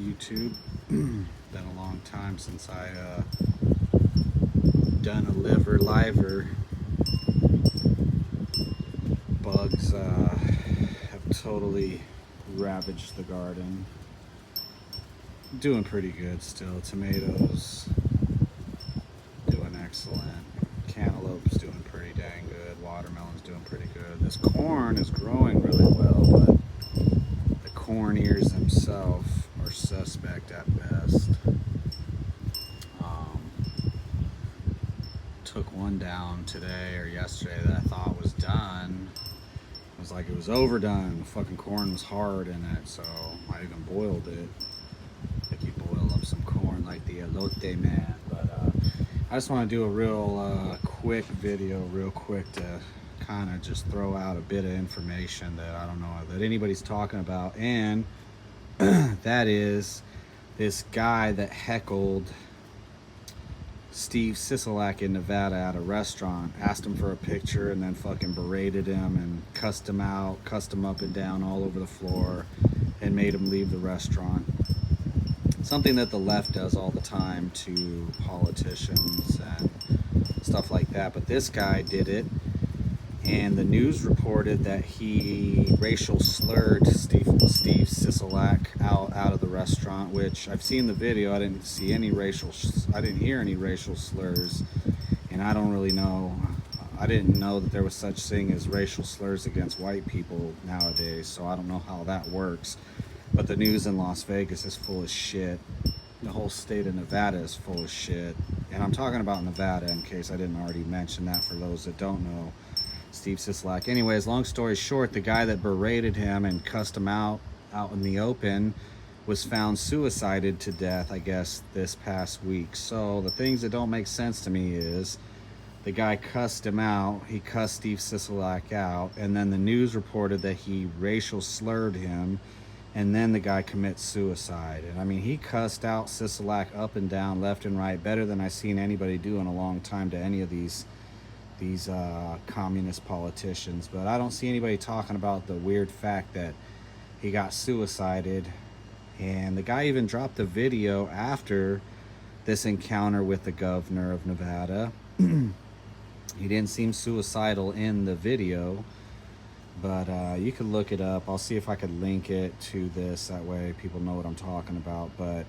YouTube. Been a long time since I done a liver. Bugs have totally ravaged the garden. Doing pretty good still. Tomatoes doing excellent. Cantaloupe's doing pretty dang good. Watermelon's doing pretty good. This corn is growing really well, but the corn ears themselves are suspect at best. Took one down today or yesterday that I thought was done. It was like it was overdone. The fucking corn was hard in it, so I even boiled it. Like you boil up some corn like the elote man. But I just want to do a real quick video, real quick, to kind of just throw out a bit of information that I don't know that anybody's talking about, and that is this guy that heckled Steve Sisolak in Nevada at a restaurant, asked him for a picture, and then fucking berated him and cussed him out, cussed him up and down all over the floor, and made him leave the restaurant. Something that the left does all the time to politicians and stuff like that. But this guy did it, and the news reported that he racial slurred Steve Sisolak out of the restaurant, which I've seen the video. I didn't hear any racial slurs, and I don't really know. I didn't know that there was such thing as racial slurs against white people nowadays, so I don't know how that works. But the news in Las Vegas is full of shit. The whole state of Nevada is full of shit. And I'm talking about Nevada in case I didn't already mention that for those that don't know Steve Sisolak. Anyways, long story short, the guy that berated him and cussed him out in the open was found suicided to death, I guess, this past week. So the things that don't make sense to me is the guy cussed him out. He cussed Steve Sisolak out, and then the news reported that he racial slurred him, and then the guy commits suicide. And I mean, he cussed out Sisolak up and down, left and right, better than I've seen anybody do in a long time to any of these communist politicians. But I don't see anybody talking about the weird fact that he got suicided. And the guy even dropped a video after this encounter with the governor of Nevada. He didn't seem suicidal in the video, but you could look it up. I'll see if I could link it to this, that way people know what I'm talking about. But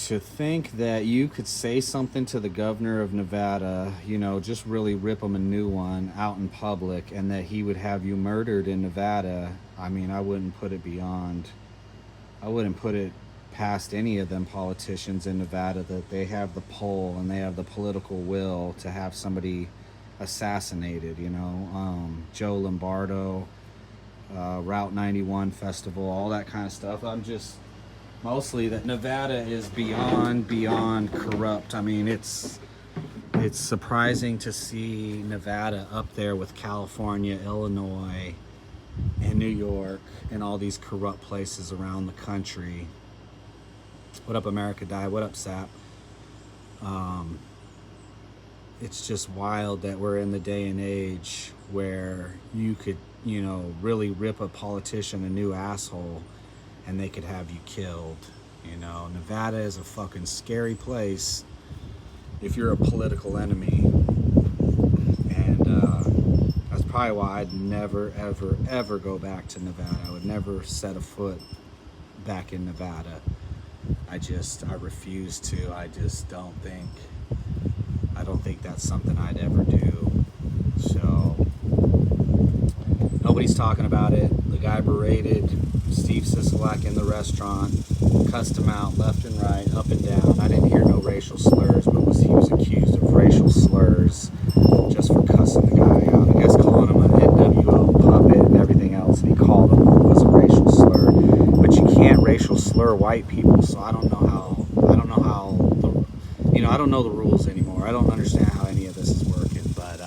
to think that you could say something to the governor of Nevada, you know, just really rip him a new one out in public, and that he would have you murdered in Nevada, I mean, I wouldn't put it past any of them politicians in Nevada that they have the pull and they have the political will to have somebody assassinated, you know. Joe Lombardo, Route 91 Festival, all that kind of stuff. I'm just mostly that Nevada is beyond corrupt. I mean, it's surprising to see Nevada up there with California, Illinois, and New York, and all these corrupt places around the country. What up, America Die? What up, Sap? It's just wild that we're in the day and age where you could, you know, really rip a politician a new asshole and they could have you killed. You know, Nevada is a fucking scary place if you're a political enemy. And that's probably why I'd never, ever go back to Nevada. I would never set a foot back in Nevada. I refuse to. I don't think that's something I'd ever do. So nobody's talking about it. The guy berated Steve Sisolak in the restaurant, cussed him out left and right, up and down. I didn't hear no racial slurs, but he was accused of racial slurs just for cussing the guy out. I guess calling him an NWO puppet and everything else, and he called him was a racial slur. But you can't racial slur white people, so I don't know the rules anymore. I don't understand how any of this is working, but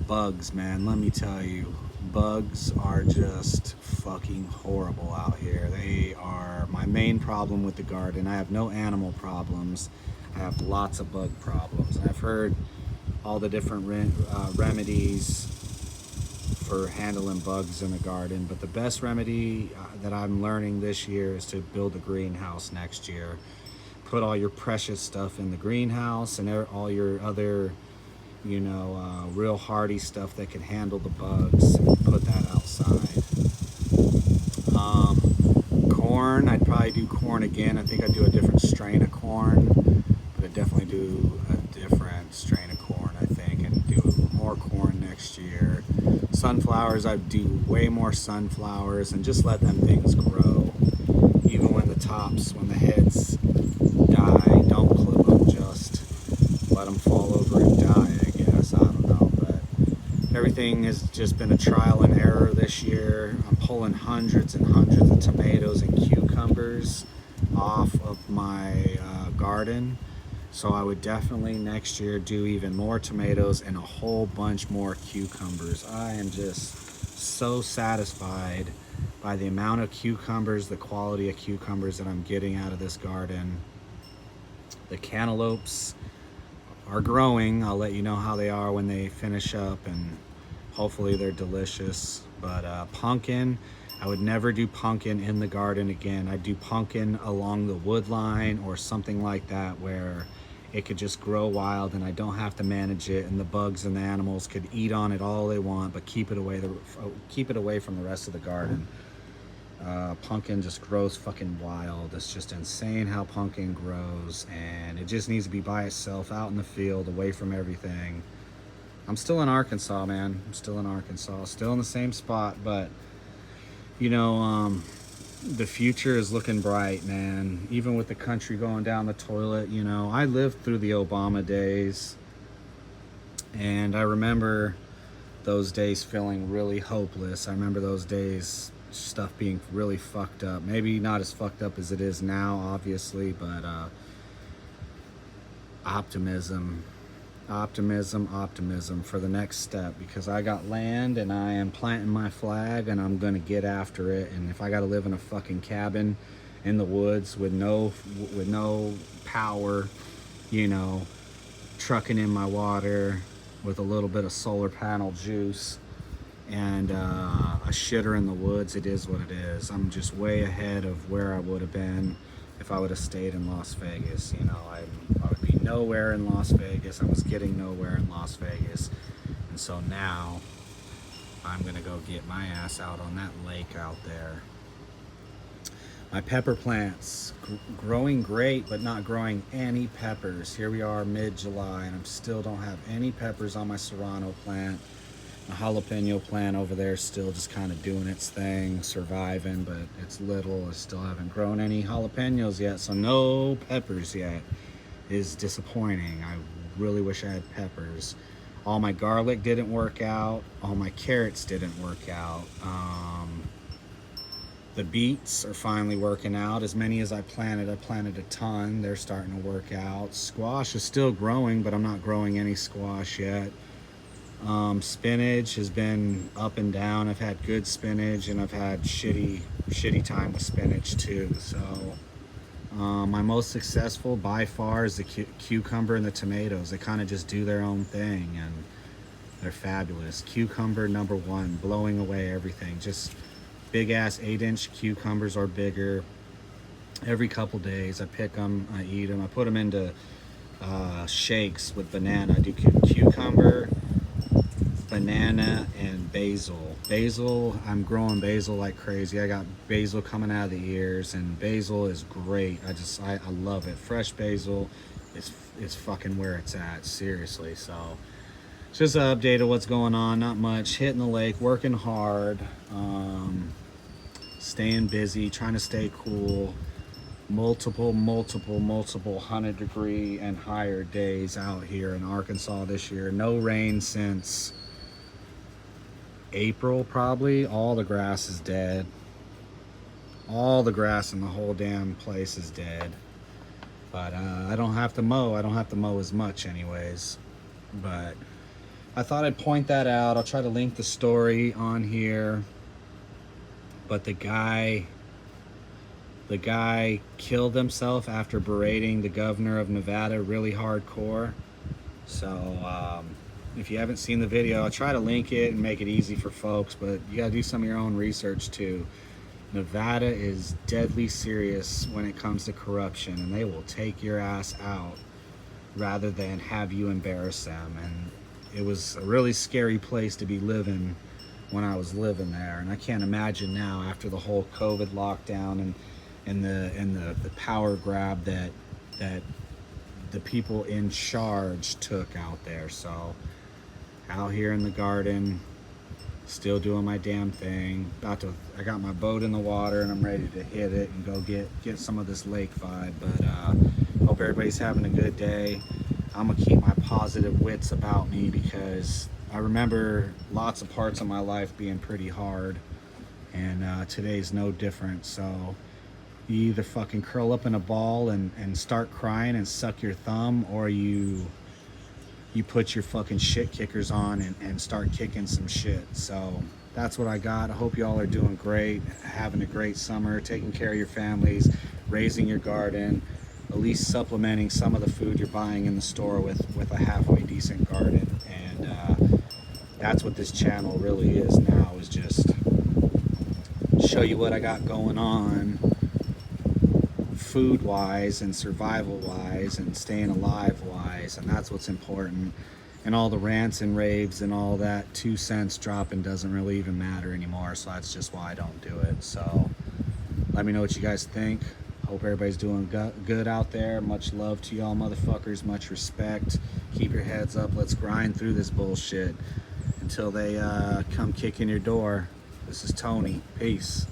bugs, man, let me tell you, bugs are just fucking horrible out here. They are my main problem with the garden. I have no animal problems. I have lots of bug problems. And I've heard all the different remedies for handling bugs in the garden. But the best remedy that I'm learning this year is to build a greenhouse next year. Put all your precious stuff in the greenhouse, and all your other, real hardy stuff that can handle the bugs, and put that outside. Corn, I'd probably do corn again. I think I'd do a different strain of corn, but I'd definitely do a different strain of corn, I think, and do more corn next year. Sunflowers, I'd do way more sunflowers and just let them things grow. Even when the tops, when the heads die, don't clip them, just let them fall over and die, I guess. I don't know, but everything has just been a trial and error this year. I'm pulling hundreds and hundreds of tomatoes and cucumbers off of my garden. So I would definitely next year do even more tomatoes and a whole bunch more cucumbers. I am just so satisfied by the amount of cucumbers, the quality of cucumbers that I'm getting out of this garden. The cantaloupes are growing. I'll let you know how they are when they finish up, and hopefully they're delicious. But pumpkin, I would never do pumpkin in the garden again. I'd do pumpkin along the wood line or something like that, where it could just grow wild and I don't have to manage it, and the bugs and the animals could eat on it all they want, but keep it away from the rest of the garden. Pumpkin just grows fucking wild. It's just insane how pumpkin grows, and it just needs to be by itself out in the field, away from everything. I'm still in Arkansas, man. I'm still in Arkansas, still in the same spot, but the future is looking bright, man. Even with the country going down the toilet, I lived through the Obama days, and I remember those days feeling really hopeless. I remember those days, stuff being really fucked up. Maybe not as fucked up as it is now, obviously, but optimism for the next step, because I got land and I am planting my flag and I'm gonna get after it. And if I gotta live in a fucking cabin in the woods with no power, trucking in my water with a little bit of solar panel juice and a shitter in the woods, it is what it is. I'm just way ahead of where I would have been if I would have stayed in Las Vegas. I would be nowhere in Las Vegas. I was getting nowhere in Las Vegas. And so now I'm gonna go get my ass out on that lake out there. My pepper plants growing great, but not growing any peppers. Here we are mid-July and I still don't have any peppers on my serrano plant. The jalapeno plant over there is still just kind of doing its thing, surviving, but it's little. I still haven't grown any jalapenos yet, so no peppers yet. Is disappointing. I really wish I had peppers. All my garlic didn't work out. All my carrots didn't work out. The beets are finally working out. As many as I planted a ton. They're starting to work out. Squash is still growing, but I'm not growing any squash yet. Spinach has been up and down. I've had good spinach and I've had shitty time with spinach too. So my most successful by far is the cucumber and the tomatoes. They kind of just do their own thing and they're fabulous. Cucumber number one, blowing away everything. Just big ass 8-inch cucumbers or bigger. Every couple days I pick them, I eat them. I put them into shakes with banana. I do cucumber, banana, and basil. I'm growing basil like crazy. I got basil coming out of the ears, and basil is great. I love it. Fresh basil is fucking where it's at, seriously. So it's just an update of what's going on. Not much. Hitting the lake, working hard, staying busy, trying to stay cool. Multiple 100-degree and higher days out here in Arkansas this year. No rain since April, probably. All the grass is dead. All the grass in the whole damn place is dead. But I don't have to mow. I don't have to mow as much anyways. But I thought I'd point that out. I'll try to link the story on here. But the guy killed himself after berating the governor of Nevada really hardcore. So If you haven't seen the video, I'll try to link it and make it easy for folks, but you gotta do some of your own research too. Nevada is deadly serious when it comes to corruption, and they will take your ass out rather than have you embarrass them. And it was a really scary place to be living when I was living there, and I can't imagine now after the whole COVID lockdown and the power grab that the people in charge took out there. So out here in the garden, still doing my damn thing. I got my boat in the water and I'm ready to hit it and go get some of this lake vibe. But hope everybody's having a good day. I'm gonna keep my positive wits about me because I remember lots of parts of my life being pretty hard, and today's no different. So you either fucking curl up in a ball and start crying and suck your thumb, or you put your fucking shit kickers on and start kicking some shit. So that's what I got. I hope y'all are doing great, having a great summer, taking care of your families, raising your garden, at least supplementing some of the food you're buying in the store with a halfway decent garden. And that's what this channel really is now, is just show you what I got going on food wise and survival wise and staying alive wise, and that's what's important. And all the rants and raves and all that 2 cents dropping doesn't really even matter anymore, so that's just why I don't do it. So let me know what you guys think. Hope everybody's doing good out there. Much love to y'all motherfuckers, much respect. Keep your heads up. Let's grind through this bullshit until they come kick in your door. This is Tony. Peace.